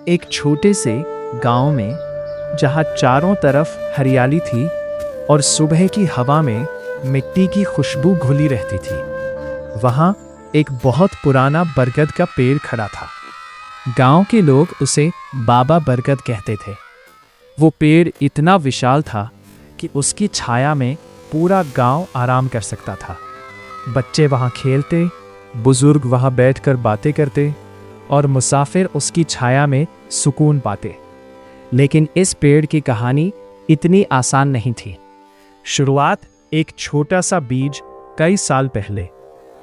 एक छोटे से गांव में जहां चारों तरफ हरियाली थी और सुबह की हवा में मिट्टी की खुशबू घुली रहती थी, वहां एक बहुत पुराना बरगद का पेड़ खड़ा था। गांव के लोग उसे बाबा बरगद कहते थे। वो पेड़ इतना विशाल था कि उसकी छाया में पूरा गांव आराम कर सकता था। बच्चे वहां खेलते, बुजुर्ग वहां बैठकर बातें करते और मुसाफिर उसकी छाया में सुकून पाते। लेकिन इस पेड़ की कहानी इतनी आसान नहीं थी। शुरुआत एक छोटा सा बीज कई साल पहले।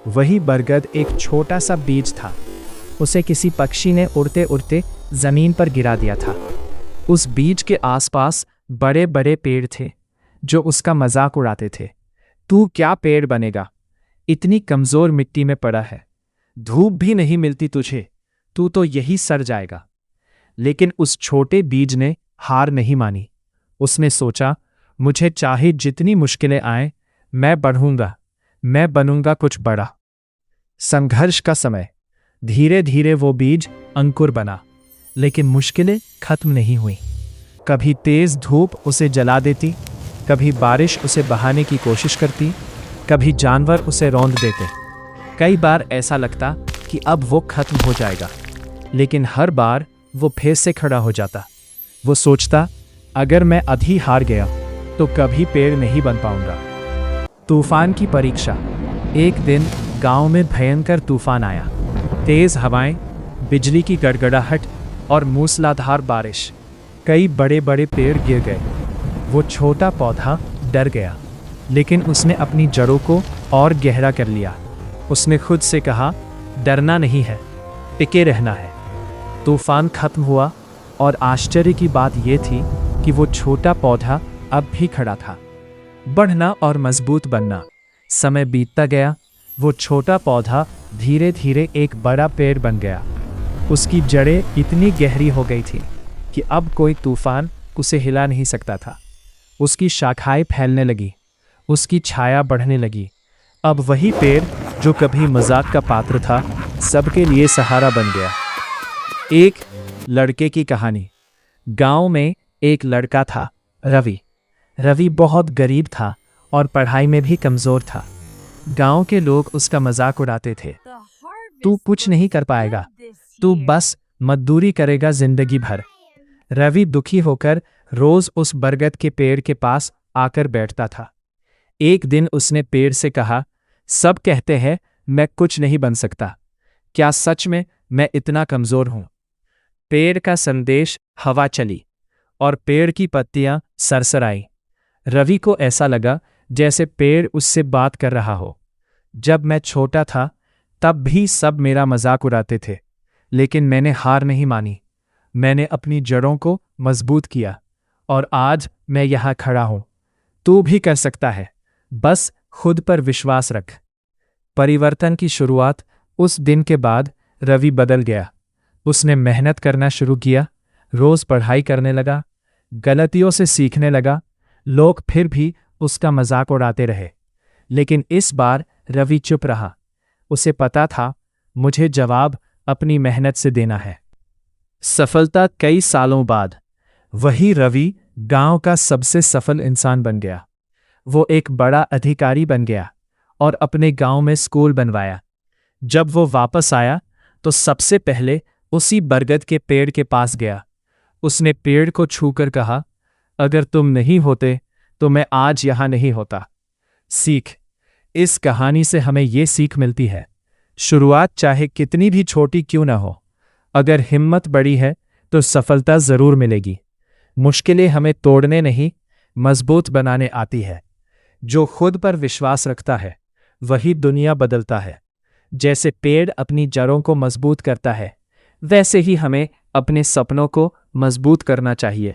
वही बरगद एक छोटा सा बीज था। उसे किसी पक्षी ने उड़ते उड़ते जमीन पर गिरा दिया था। उस बीज के आसपास बड़े बड़े पेड़ थे जो उसका मजाक उड़ाते थे। तू क्या पेड़ बनेगा, इतनी कमजोर मिट्टी में पड़ा है, धूप भी नहीं मिलती तुझे, तू तो यही सड़ जाएगा। लेकिन उस छोटे बीज ने हार नहीं मानी। उसने सोचा, मुझे चाहे जितनी मुश्किलें आए, मैं बढ़ूंगा, मैं बनूंगा कुछ बड़ा। संघर्ष का समय। धीरे धीरे वो बीज अंकुर बना, लेकिन मुश्किलें खत्म नहीं हुई। कभी तेज धूप उसे जला देती, कभी बारिश उसे बहाने की कोशिश करती, कभी जानवर उसे रौंद देते। कई बार ऐसा लगता कि अब वो खत्म हो जाएगा, लेकिन हर बार वो फिर से खड़ा हो जाता। वो सोचता, अगर मैं अभी हार गया तो कभी पेड़ नहीं बन पाऊंगा। तूफान की परीक्षा। एक दिन गांव में भयंकर तूफान आया। तेज हवाएं, बिजली की गड़गड़ाहट और मूसलाधार बारिश। कई बड़े बड़े पेड़ गिर गए। वो छोटा पौधा डर गया, लेकिन उसने अपनी जड़ों को और गहरा कर लिया। उसने खुद से कहा, डरना नहीं है, टिके रहना है। तूफान खत्म हुआ और आश्चर्य की बात यह थी कि वो छोटा पौधा अब भी खड़ा था। बढ़ना और मजबूत बनना। समय बीतता गया। वो छोटा पौधा धीरे धीरे एक बड़ा पेड़ बन गया। उसकी जड़ें इतनी गहरी हो गई थी कि अब कोई तूफान उसे हिला नहीं सकता था। उसकी शाखाएं फैलने लगी, उसकी छाया बढ़ने लगी। अब वही पेड़ जो कभी मजाक का पात्र था, सबके लिए सहारा बन गया। एक लड़के की कहानी। गांव में एक लड़का था, रवि। रवि बहुत गरीब था और पढ़ाई में भी कमजोर था। गांव के लोग उसका मजाक उड़ाते थे। तू कुछ नहीं कर पाएगा, तू बस मजदूरी करेगा जिंदगी भर। रवि दुखी होकर रोज उस बरगद के पेड़ के पास आकर बैठता था। एक दिन उसने पेड़ से कहा, सब कहते हैं मैं कुछ नहीं बन सकता, क्या सच में मैं इतना कमजोर हूं? पेड़ का संदेश हवा चली और पेड़ की पत्तियां सरसराई। रवि को ऐसा लगा जैसे पेड़ उससे बात कर रहा हो। जब मैं छोटा था तब भी सब मेरा मजाक उड़ाते थे, लेकिन मैंने हार नहीं मानी। मैंने अपनी जड़ों को मजबूत किया और आज मैं यहाँ खड़ा हूं। तू भी कर सकता है, बस खुद पर विश्वास रख। परिवर्तन की शुरुआत। उस दिन के बाद रवि बदल गया। उसने मेहनत करना शुरू किया, रोज पढ़ाई करने लगा, गलतियों से सीखने लगा। लोग फिर भी उसका मजाक उड़ाते रहे, लेकिन इस बार रवि चुप रहा। उसे पता था, मुझे जवाब अपनी मेहनत से देना है। सफलता। कई सालों बाद वही रवि गांव का सबसे सफल इंसान बन गया। वो एक बड़ा अधिकारी बन गया और अपने गांव में स्कूल बनवाया। जब वो वापस आया तो सबसे पहले उसी बरगद के पेड़ के पास गया। उसने पेड़ को छूकर कहा, अगर तुम नहीं होते तो मैं आज यहां नहीं होता। सीख। इस कहानी से हमें ये सीख मिलती है, शुरुआत चाहे कितनी भी छोटी क्यों ना हो, अगर हिम्मत बड़ी है तो सफलता जरूर मिलेगी। मुश्किलें हमें तोड़ने नहीं, मजबूत बनाने आती है। जो खुद पर विश्वास रखता है वही दुनिया बदलता है। जैसे पेड़ अपनी जड़ों को मजबूत करता है, वैसे ही हमें अपने सपनों को मजबूत करना चाहिए।